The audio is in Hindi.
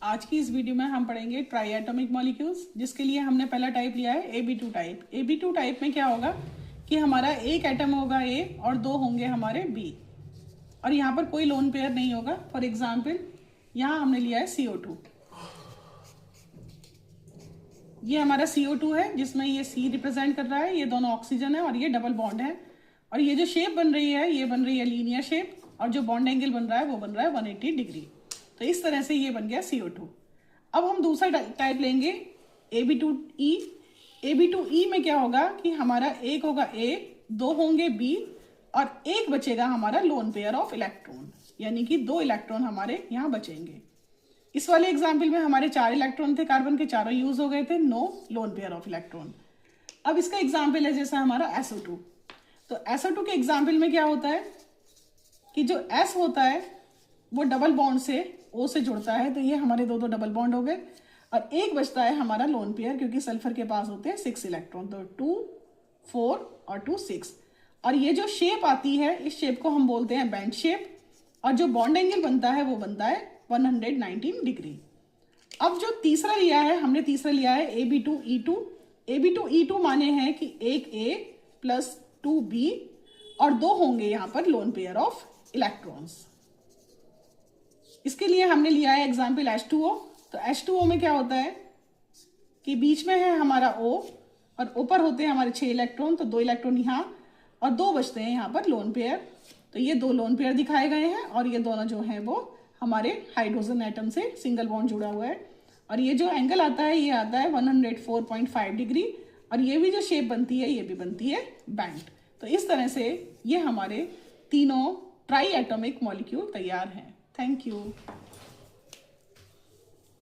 आज की इस वीडियो में हम पढ़ेंगे ट्राई एटॉमिक मॉलिक्यूल्स, जिसके लिए हमने पहला टाइप लिया है AB2 टाइप। AB2 टाइप में क्या होगा कि हमारा एक एटम होगा A और दो होंगे हमारे B, और यहाँ पर कोई लोन पेयर नहीं होगा। फॉर एग्जाम्पल यहाँ हमने लिया है CO2। ये हमारा CO2 है जिसमें ये C रिप्रेजेंट कर रहा है, ये दोनों ऑक्सीजन है और ये डबल बॉन्ड है। और ये जो शेप बन रही है ये बन रही है लीनियर शेप, और जो बॉन्ड एंगल बन रहा है वो बन रहा है 180 डिग्री। तो इस तरह से ये बन गया CO2। अब हम दूसरा टाइप लेंगे AB2E। AB2E में क्या होगा कि हमारा एक होगा A, दो होंगे B और एक बचेगा हमारा लोन पेयर ऑफ इलेक्ट्रॉन, यानी कि दो इलेक्ट्रॉन हमारे यहाँ बचेंगे। इस वाले एग्जाम्पल में हमारे 4 इलेक्ट्रॉन थे, कार्बन के चारों यूज हो गए थे, no lone pair of electron. अब इसका एग्जाम्पल है जैसा हमारा SO2। तो SO2 के एग्जाम्पल में क्या होता है कि जो S होता है वो डबल बॉन्ड से O से जुड़ता है, तो ये हमारे दो डबल बॉन्ड हो गए और एक बचता है हमारा लोन पेयर, क्योंकि सल्फर के पास होते हैं 6 इलेक्ट्रॉन, तो 2 4 और 2 6। और ये जो शेप आती है इस शेप को हम बोलते हैं बैंड शेप, और जो बॉन्ड एंगल बनता है वो बनता है 119 डिग्री। अब जो तीसरा लिया है हमने, तीसरा लिया है AB2E2। AB2E2 माने हैं कि एक A प्लस 2B और दो होंगे यहाँ पर लोन पेयर ऑफ इलेक्ट्रॉन्स। इसके लिए हमने लिया है एग्जाम्पल H2O। तो H2O में क्या होता है कि बीच में है हमारा O और ऊपर होते हैं हमारे 6 इलेक्ट्रॉन, तो 2 इलेक्ट्रॉन यहाँ और दो बचते हैं यहाँ पर लोन पेयर। तो ये दो लोन पेयर दिखाए गए हैं और ये दोनों जो हैं वो हमारे हाइड्रोजन एटम से सिंगल बॉन्ड जुड़ा हुआ है। और ये जो एंगल आता है ये आता है 104.5 डिग्री, और ये भी जो शेप बनती है ये भी बनती है बैंड। तो इस तरह से ये हमारे तीनों ट्राई एटॉमिक मॉलिक्यूल तैयार हैं। Thank you.